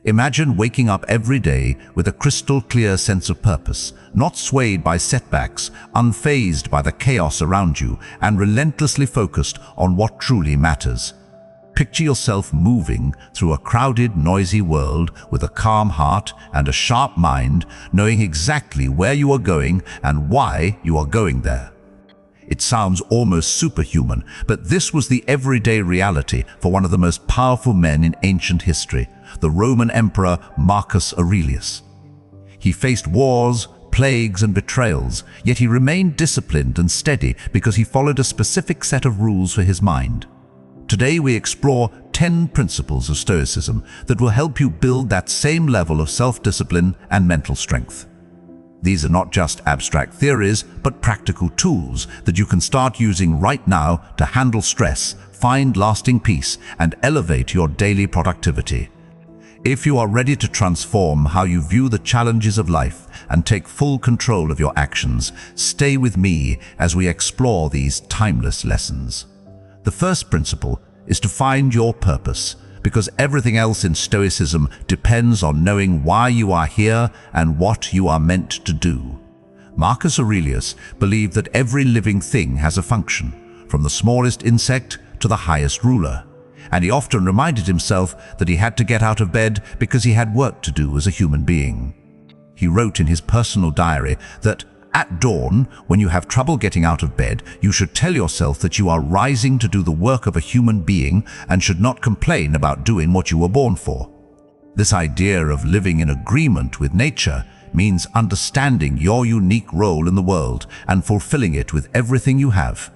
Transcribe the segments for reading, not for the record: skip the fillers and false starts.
Imagine waking up every day with a crystal-clear sense of purpose, not swayed by setbacks, unfazed by the chaos around you, and relentlessly focused on what truly matters. Picture yourself moving through a crowded, noisy world with a calm heart and a sharp mind, knowing exactly where you are going and why you are going there. It sounds almost superhuman, but this was the everyday reality for one of the most powerful men in ancient history, the Roman Emperor Marcus Aurelius. He faced wars, plagues, and betrayals, yet he remained disciplined and steady because he followed a specific set of rules for his mind. Today we explore 10 principles of Stoicism that will help you build that same level of self-discipline and mental strength. These are not just abstract theories, but practical tools that you can start using right now to handle stress, find lasting peace, and elevate your daily productivity. If you are ready to transform how you view the challenges of life and take full control of your actions, stay with me as we explore these timeless lessons. The first principle is to find your purpose, because everything else in Stoicism depends on knowing why you are here and what you are meant to do. Marcus Aurelius believed that every living thing has a function, from the smallest insect to the highest ruler, and he often reminded himself that he had to get out of bed because he had work to do as a human being. He wrote in his personal diary that at dawn, when you have trouble getting out of bed, you should tell yourself that you are rising to do the work of a human being and should not complain about doing what you were born for. This idea of living in agreement with nature means understanding your unique role in the world and fulfilling it with everything you have.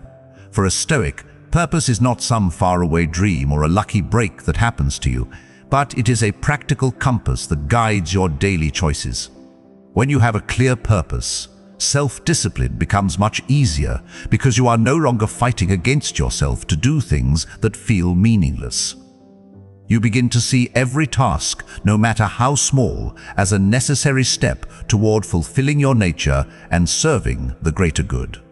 For a Stoic, purpose is not some faraway dream or a lucky break that happens to you, but it is a practical compass that guides your daily choices. When you have a clear purpose, self-discipline becomes much easier because you are no longer fighting against yourself to do things that feel meaningless. You begin to see every task, no matter how small, as a necessary step toward fulfilling your nature and serving the greater good.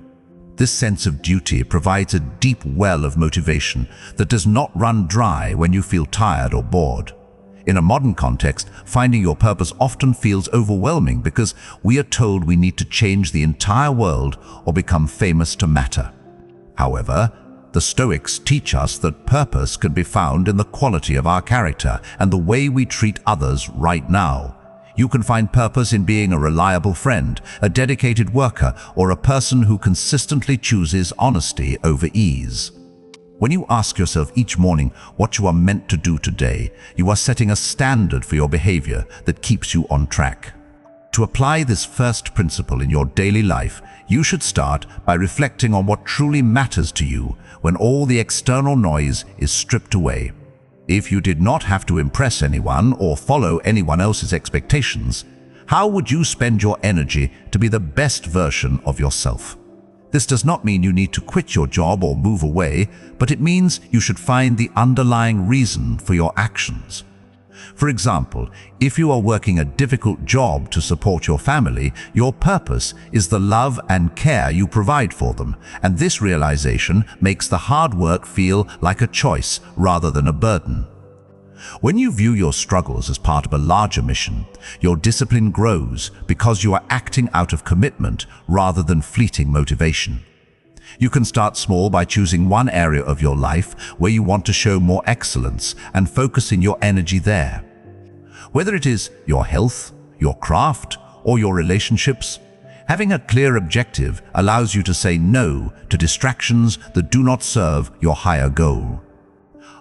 This sense of duty provides a deep well of motivation that does not run dry when you feel tired or bored. In a modern context, finding your purpose often feels overwhelming because we are told we need to change the entire world or become famous to matter. However, the Stoics teach us that purpose can be found in the quality of our character and the way we treat others right now. You can find purpose in being a reliable friend, a dedicated worker, or a person who consistently chooses honesty over ease. When you ask yourself each morning what you are meant to do today, you are setting a standard for your behavior that keeps you on track. To apply this first principle in your daily life, you should start by reflecting on what truly matters to you when all the external noise is stripped away. If you did not have to impress anyone or follow anyone else's expectations, how would you spend your energy to be the best version of yourself? This does not mean you need to quit your job or move away, but it means you should find the underlying reason for your actions. For example, if you are working a difficult job to support your family, your purpose is the love and care you provide for them, and this realization makes the hard work feel like a choice rather than a burden. When you view your struggles as part of a larger mission, your discipline grows because you are acting out of commitment rather than fleeting motivation. You can start small by choosing one area of your life where you want to show more excellence and focusing your energy there. Whether it is your health, your craft, or your relationships, having a clear objective allows you to say no to distractions that do not serve your higher goal.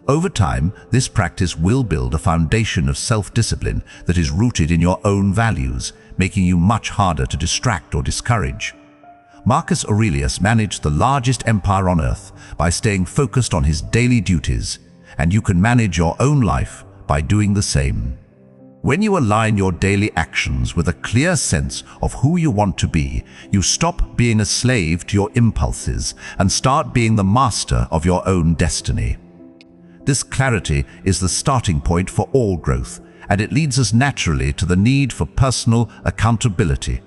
Over time, this practice will build a foundation of self-discipline that is rooted in your own values, making you much harder to distract or discourage. Marcus Aurelius managed the largest empire on earth by staying focused on his daily duties, and you can manage your own life by doing the same. When you align your daily actions with a clear sense of who you want to be, you stop being a slave to your impulses and start being the master of your own destiny. This clarity is the starting point for all growth, and it leads us naturally to the need for personal accountability.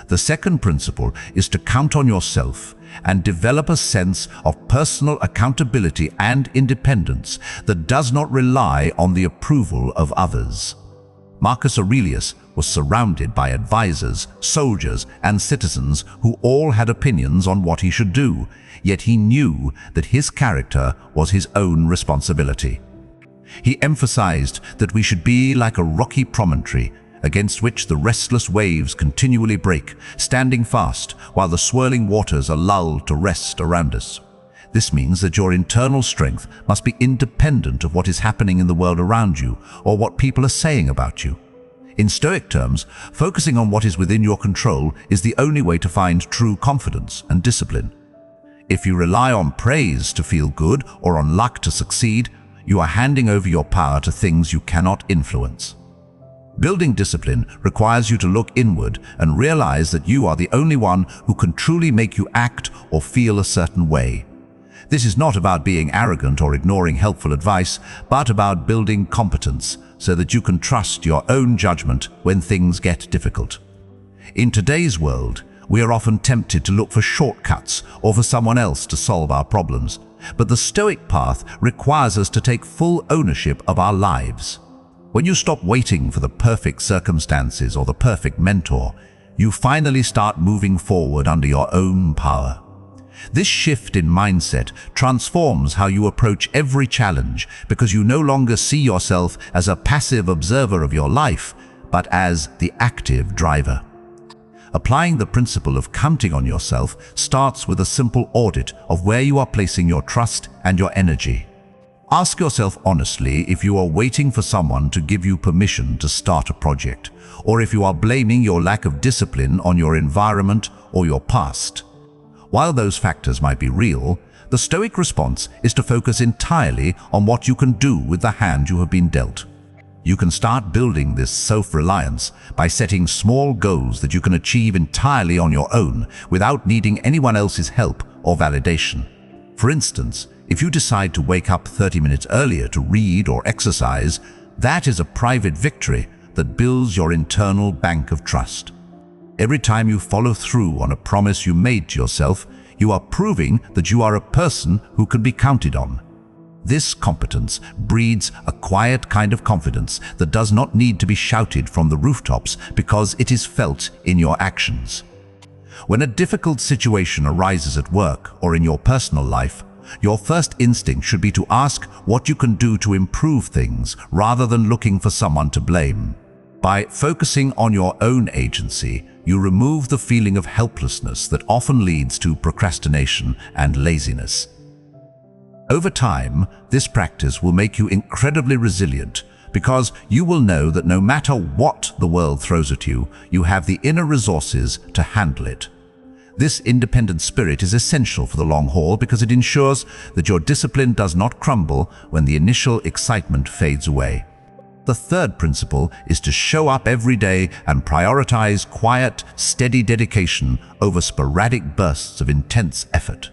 The second principle is to count on yourself and develop a sense of personal accountability and independence that does not rely on the approval of others. Marcus Aurelius was surrounded by advisors, soldiers, and citizens who all had opinions on what he should do, yet he knew that his character was his own responsibility. He emphasized that we should be like a rocky promontory against which the restless waves continually break, standing fast while the swirling waters are lulled to rest around us. This means that your internal strength must be independent of what is happening in the world around you or what people are saying about you. In Stoic terms, focusing on what is within your control is the only way to find true confidence and discipline. If you rely on praise to feel good or on luck to succeed, you are handing over your power to things you cannot influence. Building discipline requires you to look inward and realize that you are the only one who can truly make you act or feel a certain way. This is not about being arrogant or ignoring helpful advice, but about building competence so that you can trust your own judgment when things get difficult. In today's world, we are often tempted to look for shortcuts or for someone else to solve our problems, but the Stoic path requires us to take full ownership of our lives. When you stop waiting for the perfect circumstances or the perfect mentor, you finally start moving forward under your own power. This shift in mindset transforms how you approach every challenge because you no longer see yourself as a passive observer of your life, but as the active driver. Applying the principle of counting on yourself starts with a simple audit of where you are placing your trust and your energy. Ask yourself honestly if you are waiting for someone to give you permission to start a project, or if you are blaming your lack of discipline on your environment or your past. While those factors might be real, the Stoic response is to focus entirely on what you can do with the hand you have been dealt. You can start building this self-reliance by setting small goals that you can achieve entirely on your own without needing anyone else's help or validation. For instance, if you decide to wake up 30 minutes earlier to read or exercise, that is a private victory that builds your internal bank of trust. Every time you follow through on a promise you made to yourself, you are proving that you are a person who can be counted on. This competence breeds a quiet kind of confidence that does not need to be shouted from the rooftops because it is felt in your actions. When a difficult situation arises at work or in your personal life, your first instinct should be to ask what you can do to improve things rather than looking for someone to blame. By focusing on your own agency, you remove the feeling of helplessness that often leads to procrastination and laziness. Over time, this practice will make you incredibly resilient because you will know that no matter what the world throws at you, you have the inner resources to handle it. This independent spirit is essential for the long haul because it ensures that your discipline does not crumble when the initial excitement fades away. The third principle is to show up every day and prioritize quiet, steady dedication over sporadic bursts of intense effort.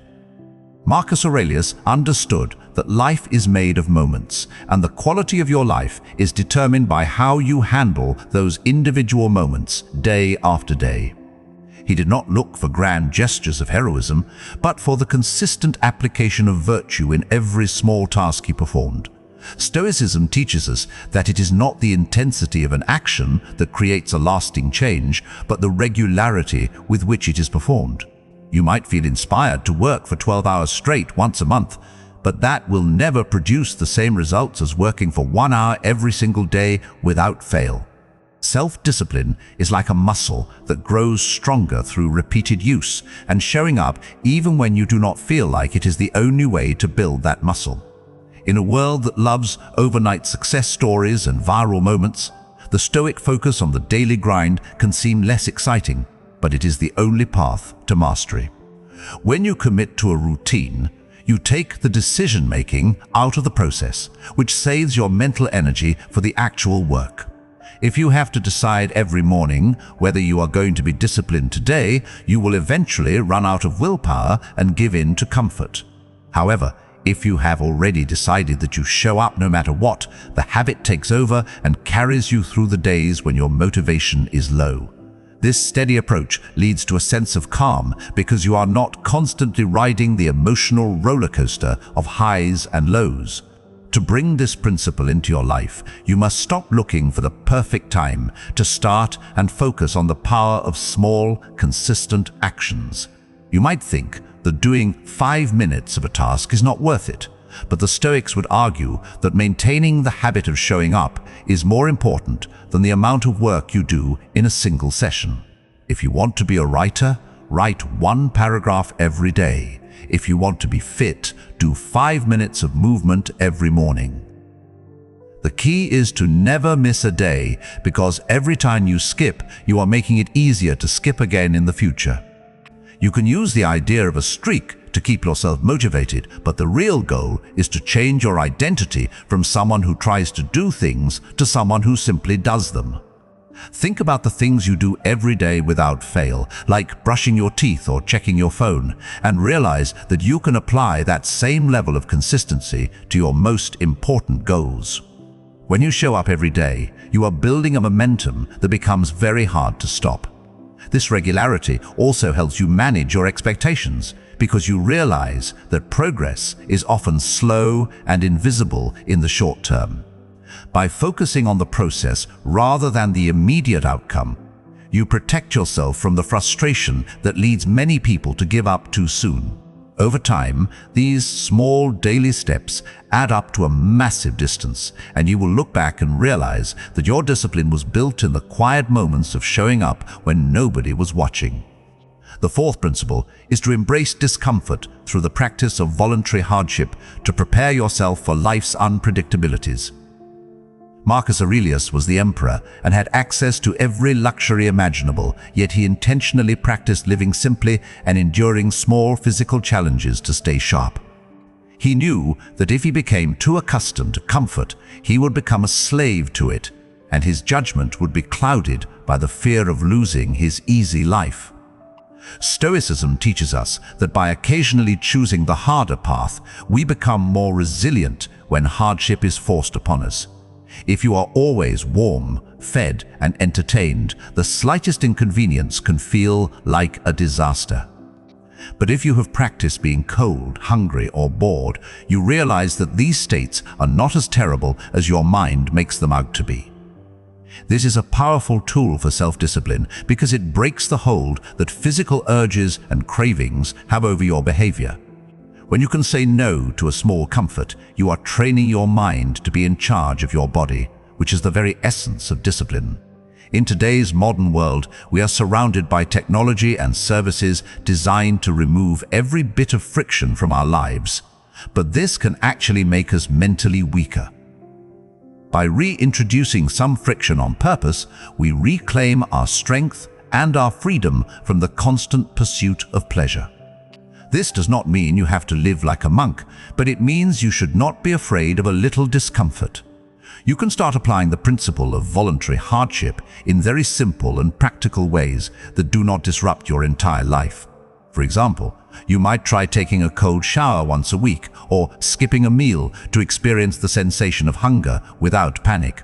Marcus Aurelius understood that life is made of moments, and the quality of your life is determined by how you handle those individual moments day after day. He did not look for grand gestures of heroism, but for the consistent application of virtue in every small task he performed. Stoicism teaches us that it is not the intensity of an action that creates a lasting change, but the regularity with which it is performed. You might feel inspired to work for 12 hours straight once a month, but that will never produce the same results as working for 1 hour every single day without fail. Self-discipline is like a muscle that grows stronger through repeated use and showing up even when you do not feel like it is the only way to build that muscle. In a world that loves overnight success stories and viral moments, the Stoic focus on the daily grind can seem less exciting, but it is the only path to mastery. When you commit to a routine, you take the decision-making out of the process, which saves your mental energy for the actual work. If you have to decide every morning whether you are going to be disciplined today, you will eventually run out of willpower and give in to comfort. However, if you have already decided that you show up no matter what, the habit takes over and carries you through the days when your motivation is low. This steady approach leads to a sense of calm because you are not constantly riding the emotional roller coaster of highs and lows. To bring this principle into your life, you must stop looking for the perfect time to start and focus on the power of small, consistent actions. You might think that doing 5 minutes of a task is not worth it, but the Stoics would argue that maintaining the habit of showing up is more important than the amount of work you do in a single session. If you want to be a writer, write 1 paragraph every day. If you want to be fit, do 5 minutes of movement every morning. The key is to never miss a day, because every time you skip, you are making it easier to skip again in the future. You can use the idea of a streak to keep yourself motivated, but the real goal is to change your identity from someone who tries to do things to someone who simply does them. Think about the things you do every day without fail, like brushing your teeth or checking your phone, and realize that you can apply that same level of consistency to your most important goals. When you show up every day, you are building a momentum that becomes very hard to stop. This regularity also helps you manage your expectations, because you realize that progress is often slow and invisible in the short term. By focusing on the process rather than the immediate outcome, you protect yourself from the frustration that leads many people to give up too soon. Over time, these small daily steps add up to a massive distance, and you will look back and realize that your discipline was built in the quiet moments of showing up when nobody was watching. The fourth principle is to embrace discomfort through the practice of voluntary hardship to prepare yourself for life's unpredictabilities. Marcus Aurelius was the emperor and had access to every luxury imaginable, yet he intentionally practiced living simply and enduring small physical challenges to stay sharp. He knew that if he became too accustomed to comfort, he would become a slave to it, and his judgment would be clouded by the fear of losing his easy life. Stoicism teaches us that by occasionally choosing the harder path, we become more resilient when hardship is forced upon us. If you are always warm, fed, and entertained, the slightest inconvenience can feel like a disaster. But if you have practiced being cold, hungry, or bored, you realize that these states are not as terrible as your mind makes them out to be. This is a powerful tool for self-discipline because it breaks the hold that physical urges and cravings have over your behavior. When you can say no to a small comfort, you are training your mind to be in charge of your body, which is the very essence of discipline. In today's modern world, we are surrounded by technology and services designed to remove every bit of friction from our lives. But this can actually make us mentally weaker. By reintroducing some friction on purpose, we reclaim our strength and our freedom from the constant pursuit of pleasure. This does not mean you have to live like a monk, but it means you should not be afraid of a little discomfort. You can start applying the principle of voluntary hardship in very simple and practical ways that do not disrupt your entire life. For example, you might try taking a cold shower once a week or skipping a meal to experience the sensation of hunger without panic.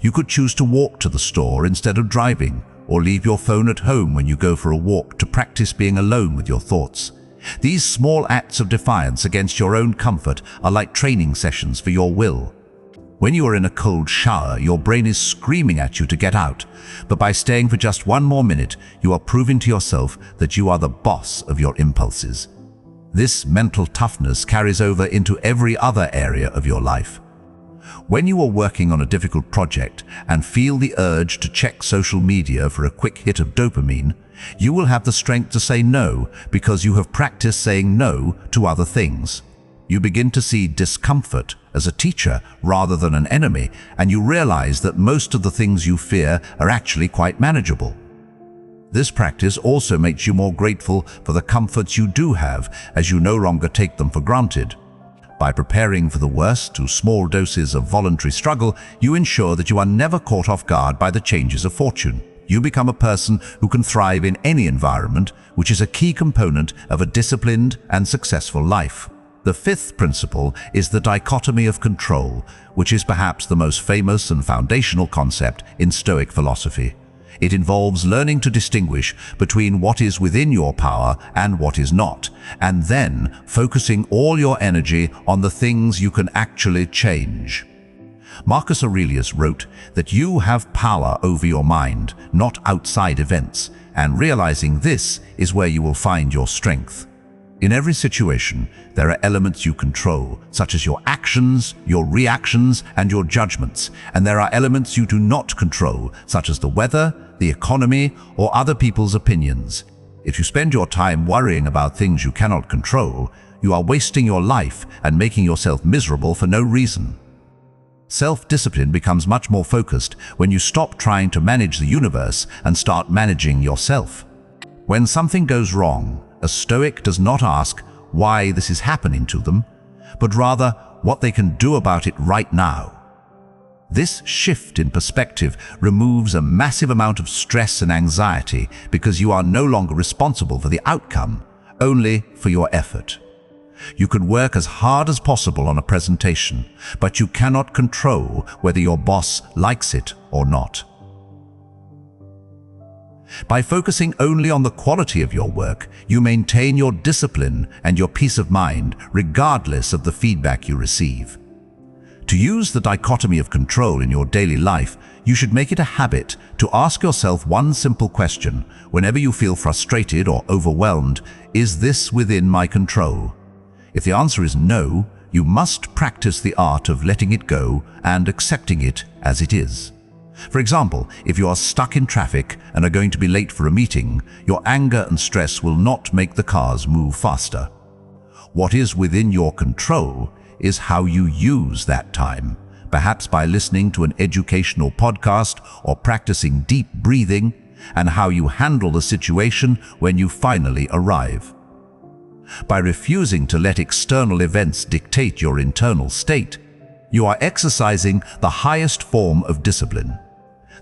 You could choose to walk to the store instead of driving, or leave your phone at home when you go for a walk to practice being alone with your thoughts. These small acts of defiance against your own comfort are like training sessions for your will. When you are in a cold shower, your brain is screaming at you to get out, but by staying for just 1 more minute, you are proving to yourself that you are the boss of your impulses. This mental toughness carries over into every other area of your life. When you are working on a difficult project and feel the urge to check social media for a quick hit of dopamine, you will have the strength to say no because you have practiced saying no to other things. You begin to see discomfort as a teacher rather than an enemy, and you realize that most of the things you fear are actually quite manageable. This practice also makes you more grateful for the comforts you do have, as you no longer take them for granted. By preparing for the worst through small doses of voluntary struggle, you ensure that you are never caught off guard by the changes of fortune. You become a person who can thrive in any environment, which is a key component of a disciplined and successful life. The fifth principle is the dichotomy of control, which is perhaps the most famous and foundational concept in Stoic philosophy. It involves learning to distinguish between what is within your power and what is not, and then focusing all your energy on the things you can actually change. Marcus Aurelius wrote that you have power over your mind, not outside events, and realizing this is where you will find your strength. In every situation, there are elements you control, such as your actions, your reactions, and your judgments, and there are elements you do not control, such as the weather, the economy, or other people's opinions. If you spend your time worrying about things you cannot control, you are wasting your life and making yourself miserable for no reason. Self-discipline becomes much more focused when you stop trying to manage the universe and start managing yourself. When something goes wrong, a Stoic does not ask why this is happening to them, but rather what they can do about it right now. This shift in perspective removes a massive amount of stress and anxiety because you are no longer responsible for the outcome, only for your effort. You can work as hard as possible on a presentation, but you cannot control whether your boss likes it or not. By focusing only on the quality of your work, you maintain your discipline and your peace of mind regardless of the feedback you receive. To use the dichotomy of control in your daily life, you should make it a habit to ask yourself one simple question whenever you feel frustrated or overwhelmed: is this within my control? If the answer is no, you must practice the art of letting it go and accepting it as it is. For example, if you are stuck in traffic and are going to be late for a meeting, your anger and stress will not make the cars move faster. What is within your control is how you use that time, perhaps by listening to an educational podcast or practicing deep breathing, and how you handle the situation when you finally arrive. By refusing to let external events dictate your internal state, you are exercising the highest form of discipline.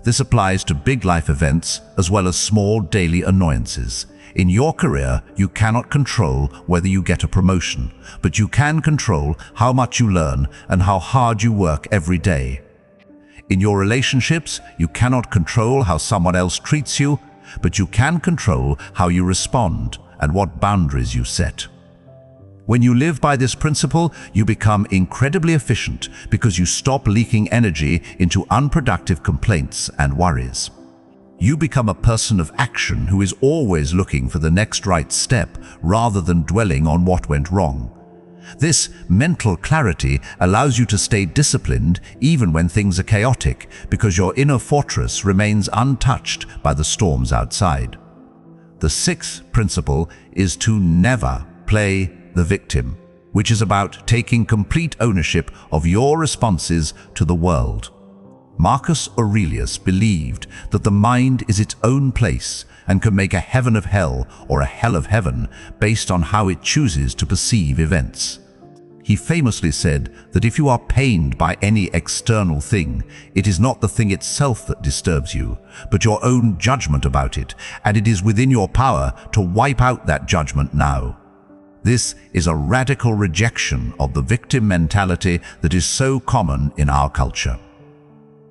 This applies to big life events as well as small daily annoyances. In your career, you cannot control whether you get a promotion, but you can control how much you learn and how hard you work every day. In your relationships, you cannot control how someone else treats you, but you can control how you respond and what boundaries you set. When you live by this principle, you become incredibly efficient because you stop leaking energy into unproductive complaints and worries. You become a person of action who is always looking for the next right step rather than dwelling on what went wrong. This mental clarity allows you to stay disciplined even when things are chaotic because your inner fortress remains untouched by the storms outside. The sixth principle is to never play the victim, which is about taking complete ownership of your responses to the world. Marcus Aurelius believed that the mind is its own place and can make a heaven of hell or a hell of heaven based on how it chooses to perceive events. He famously said that if you are pained by any external thing, it is not the thing itself that disturbs you, but your own judgment about it, and it is within your power to wipe out that judgment now. This is a radical rejection of the victim mentality that is so common in our culture.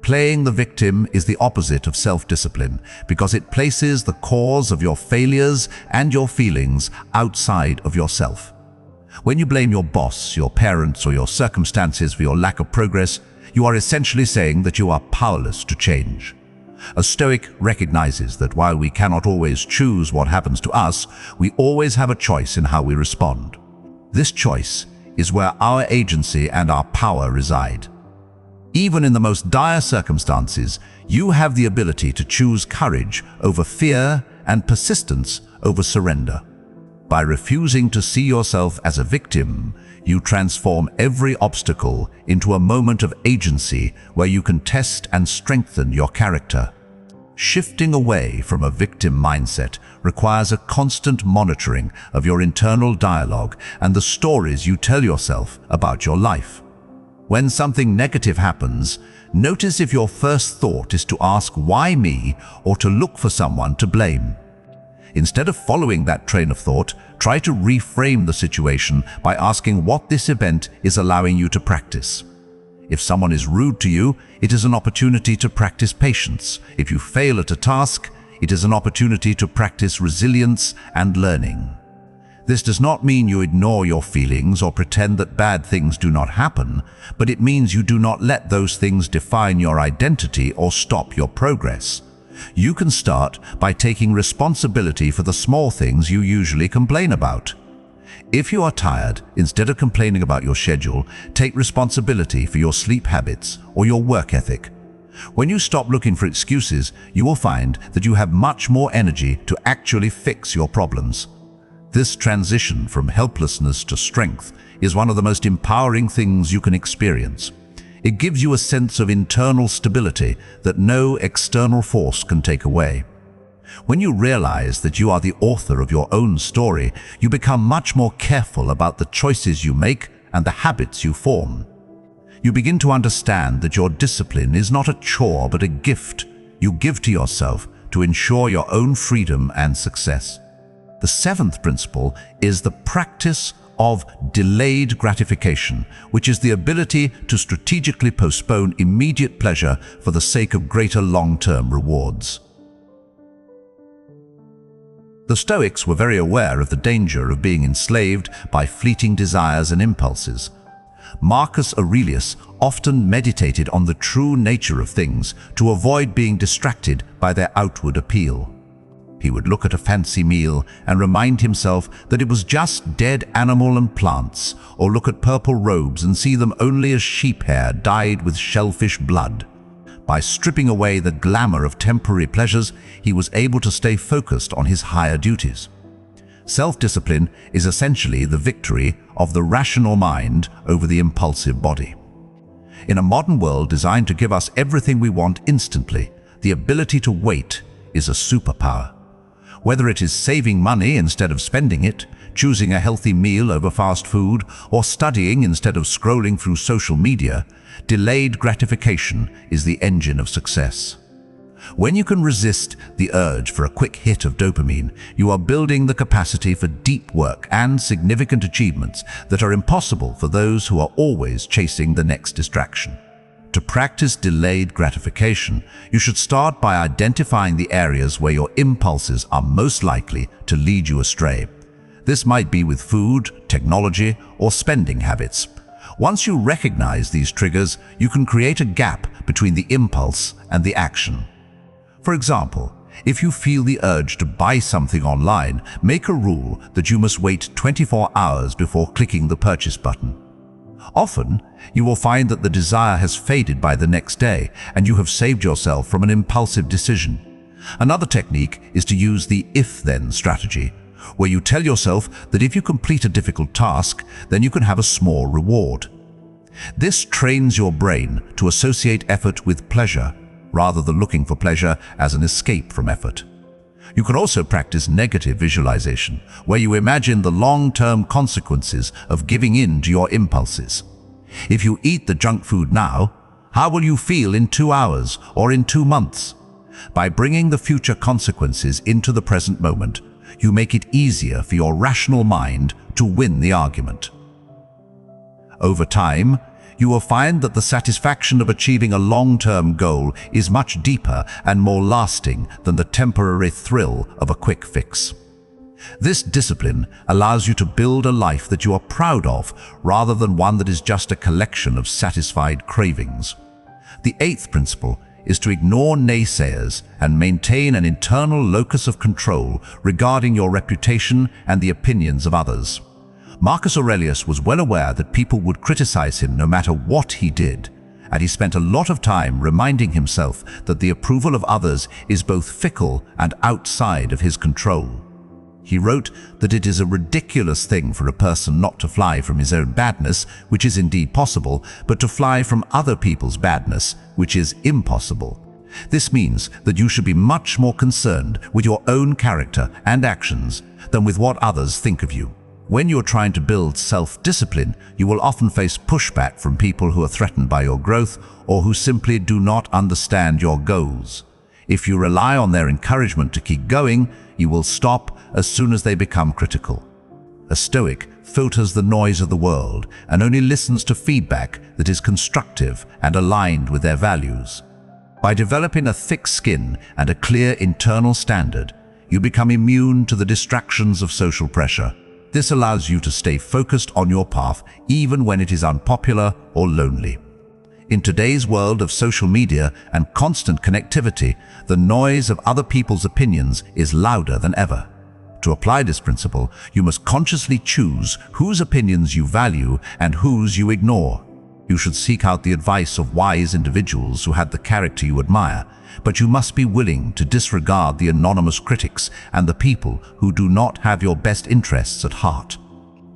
Playing the victim is the opposite of self-discipline because it places the cause of your failures and your feelings outside of yourself. When you blame your boss, your parents, or your circumstances for your lack of progress, you are essentially saying that you are powerless to change. A Stoic recognizes that while we cannot always choose what happens to us, we always have a choice in how we respond. This choice is where our agency and our power reside. Even in the most dire circumstances, you have the ability to choose courage over fear and persistence over surrender. By refusing to see yourself as a victim, you transform every obstacle into a moment of agency where you can test and strengthen your character. Shifting away from a victim mindset requires a constant monitoring of your internal dialogue and the stories you tell yourself about your life. When something negative happens, notice if your first thought is to ask "why me?" or to look for someone to blame. Instead of following that train of thought, try to reframe the situation by asking what this event is allowing you to practice. If someone is rude to you, it is an opportunity to practice patience. If you fail at a task, it is an opportunity to practice resilience and learning. This does not mean you ignore your feelings or pretend that bad things do not happen, but it means you do not let those things define your identity or stop your progress. You can start by taking responsibility for the small things you usually complain about. If you are tired, instead of complaining about your schedule, take responsibility for your sleep habits or your work ethic. When you stop looking for excuses, you will find that you have much more energy to actually fix your problems. This transition from helplessness to strength is one of the most empowering things you can experience. It gives you a sense of internal stability that no external force can take away. When you realize that you are the author of your own story, you become much more careful about the choices you make and the habits you form. You begin to understand that your discipline is not a chore but a gift you give to yourself to ensure your own freedom and success. The seventh principle is the practice of delayed gratification, which is the ability to strategically postpone immediate pleasure for the sake of greater long-term rewards. The Stoics were very aware of the danger of being enslaved by fleeting desires and impulses. Marcus Aurelius often meditated on the true nature of things to avoid being distracted by their outward appeal. He would look at a fancy meal and remind himself that it was just dead animal and plants, or look at purple robes and see them only as sheep hair dyed with shellfish blood. By stripping away the glamour of temporary pleasures, he was able to stay focused on his higher duties. Self-discipline is essentially the victory of the rational mind over the impulsive body. In a modern world designed to give us everything we want instantly, the ability to wait is a superpower. Whether it is saving money instead of spending it, choosing a healthy meal over fast food, or studying instead of scrolling through social media, delayed gratification is the engine of success. When you can resist the urge for a quick hit of dopamine, you are building the capacity for deep work and significant achievements that are impossible for those who are always chasing the next distraction. To practice delayed gratification, you should start by identifying the areas where your impulses are most likely to lead you astray. This might be with food, technology, or spending habits. Once you recognize these triggers, you can create a gap between the impulse and the action. For example, if you feel the urge to buy something online, make a rule that you must wait 24 hours before clicking the purchase button. Often, you will find that the desire has faded by the next day, and you have saved yourself from an impulsive decision. Another technique is to use the if-then strategy, where you tell yourself that if you complete a difficult task, then you can have a small reward. This trains your brain to associate effort with pleasure, rather than looking for pleasure as an escape from effort. You can also practice negative visualization, where you imagine the long-term consequences of giving in to your impulses. If you eat the junk food now, how will you feel in 2 hours or in 2 months? By bringing the future consequences into the present moment, you make it easier for your rational mind to win the argument. Over time, you will find that the satisfaction of achieving a long-term goal is much deeper and more lasting than the temporary thrill of a quick fix. This discipline allows you to build a life that you are proud of, rather than one that is just a collection of satisfied cravings. The eighth principle is to ignore naysayers and maintain an internal locus of control regarding your reputation and the opinions of others. Marcus Aurelius was well aware that people would criticize him no matter what he did, and he spent a lot of time reminding himself that the approval of others is both fickle and outside of his control. He wrote that it is a ridiculous thing for a person not to fly from his own badness, which is indeed possible, but to fly from other people's badness, which is impossible. This means that you should be much more concerned with your own character and actions than with what others think of you. When you're trying to build self-discipline, you will often face pushback from people who are threatened by your growth or who simply do not understand your goals. If you rely on their encouragement to keep going, you will stop as soon as they become critical. A Stoic filters the noise of the world and only listens to feedback that is constructive and aligned with their values. By developing a thick skin and a clear internal standard, you become immune to the distractions of social pressure. This allows you to stay focused on your path even when it is unpopular or lonely. In today's world of social media and constant connectivity, the noise of other people's opinions is louder than ever. To apply this principle, you must consciously choose whose opinions you value and whose you ignore. You should seek out the advice of wise individuals who had the character you admire, but you must be willing to disregard the anonymous critics and the people who do not have your best interests at heart.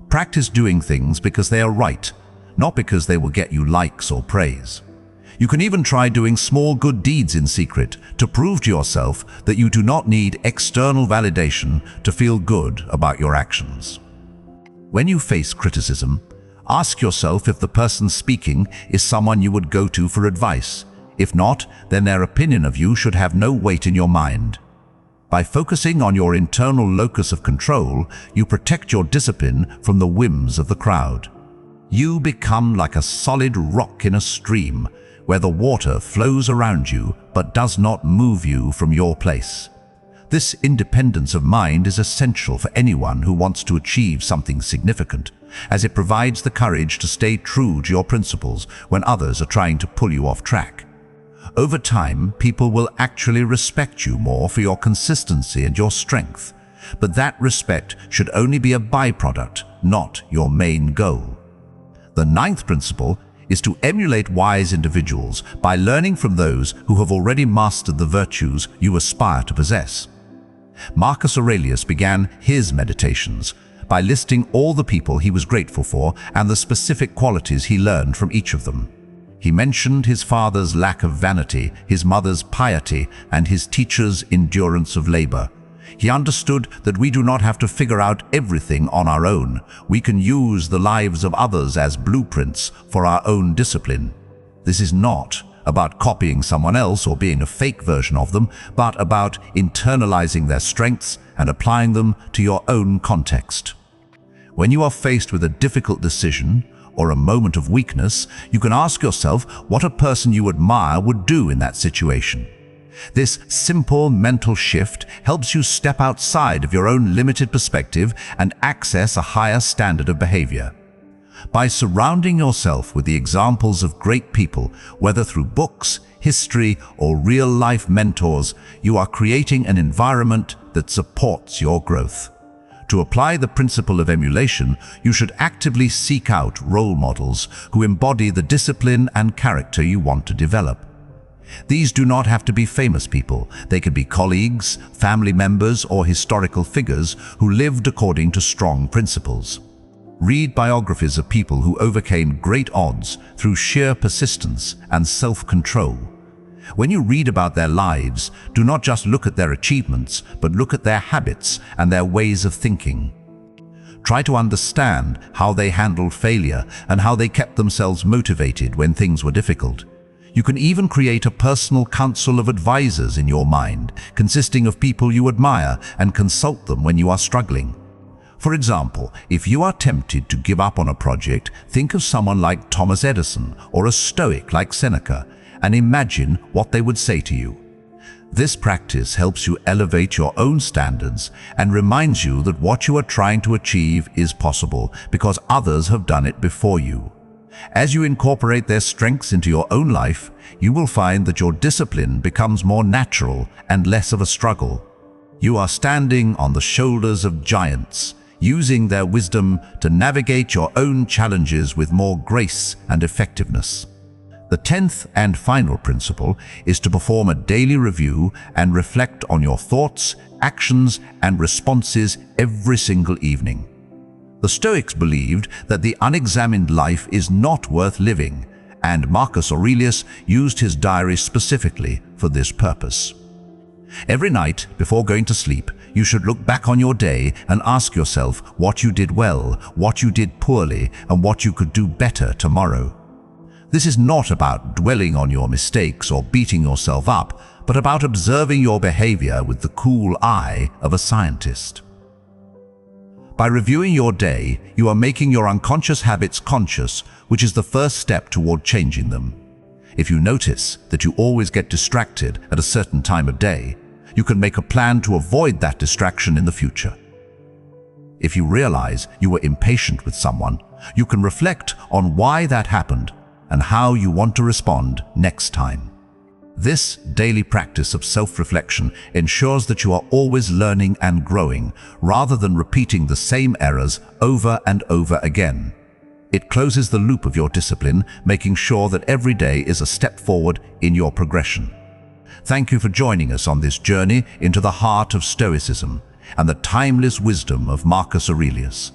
Practice doing things because they are right, not because they will get you likes or praise. You can even try doing small good deeds in secret to prove to yourself that you do not need external validation to feel good about your actions. When you face criticism, ask yourself if the person speaking is someone you would go to for advice. If not, then their opinion of you should have no weight in your mind. By focusing on your internal locus of control, you protect your discipline from the whims of the crowd. You become like a solid rock in a stream, where the water flows around you but does not move you from your place. This independence of mind is essential for anyone who wants to achieve something significant, as it provides the courage to stay true to your principles when others are trying to pull you off track. Over time, people will actually respect you more for your consistency and your strength, but that respect should only be a byproduct, not your main goal. The ninth principle is to emulate wise individuals by learning from those who have already mastered the virtues you aspire to possess. Marcus Aurelius began his meditations by listing all the people he was grateful for and the specific qualities he learned from each of them. He mentioned his father's lack of vanity, his mother's piety, and his teacher's endurance of labor. He understood that we do not have to figure out everything on our own. We can use the lives of others as blueprints for our own discipline. This is not about copying someone else or being a fake version of them, but about internalizing their strengths and applying them to your own context. When you are faced with a difficult decision or a moment of weakness, you can ask yourself what a person you admire would do in that situation. This simple mental shift helps you step outside of your own limited perspective and access a higher standard of behavior. By surrounding yourself with the examples of great people, whether through books, history, or real-life mentors, you are creating an environment that supports your growth. To apply the principle of emulation, you should actively seek out role models who embody the discipline and character you want to develop. These do not have to be famous people. They can be colleagues, family members, or historical figures who lived according to strong principles. Read biographies of people who overcame great odds through sheer persistence and self-control. When you read about their lives, do not just look at their achievements, but look at their habits and their ways of thinking. Try to understand how they handled failure and how they kept themselves motivated when things were difficult. You can even create a personal council of advisors in your mind, consisting of people you admire, and consult them when you are struggling. For example, if you are tempted to give up on a project, think of someone like Thomas Edison or a Stoic like Seneca, and imagine what they would say to you. This practice helps you elevate your own standards and reminds you that what you are trying to achieve is possible because others have done it before you. As you incorporate their strengths into your own life, you will find that your discipline becomes more natural and less of a struggle. You are standing on the shoulders of giants, using their wisdom to navigate your own challenges with more grace and effectiveness. The 10th and final principle is to perform a daily review and reflect on your thoughts, actions, and responses every single evening. The Stoics believed that the unexamined life is not worth living, and Marcus Aurelius used his diary specifically for this purpose. Every night before going to sleep, you should look back on your day and ask yourself what you did well, what you did poorly, and what you could do better tomorrow. This is not about dwelling on your mistakes or beating yourself up, but about observing your behavior with the cool eye of a scientist. By reviewing your day, you are making your unconscious habits conscious, which is the first step toward changing them. If you notice that you always get distracted at a certain time of day, you can make a plan to avoid that distraction in the future. If you realize you were impatient with someone, you can reflect on why that happened and how you want to respond next time. This daily practice of self-reflection ensures that you are always learning and growing, rather than repeating the same errors over and over again. It closes the loop of your discipline, making sure that every day is a step forward in your progression. Thank you for joining us on this journey into the heart of Stoicism and the timeless wisdom of Marcus Aurelius.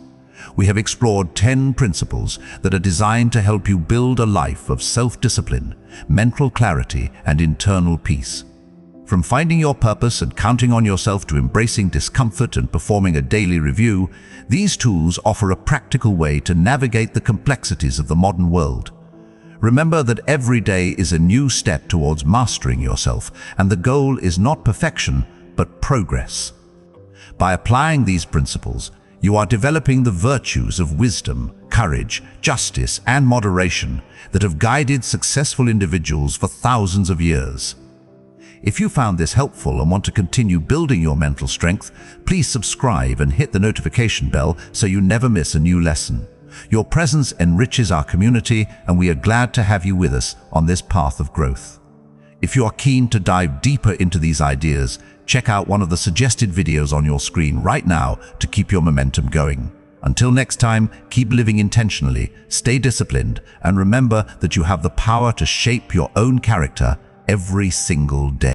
We have explored 10 principles that are designed to help you build a life of self-discipline, mental clarity, and internal peace. From finding your purpose and counting on yourself to embracing discomfort and performing a daily review, these tools offer a practical way to navigate the complexities of the modern world. Remember that every day is a new step towards mastering yourself, and the goal is not perfection, but progress. By applying these principles, you are developing the virtues of wisdom, courage, justice, and moderation that have guided successful individuals for thousands of years. If you found this helpful and want to continue building your mental strength, please subscribe and hit the notification bell so you never miss a new lesson. Your presence enriches our community, and we are glad to have you with us on this path of growth. If you are keen to dive deeper into these ideas, check out one of the suggested videos on your screen right now to keep your momentum going. Until next time, keep living intentionally, stay disciplined, and remember that you have the power to shape your own character every single day.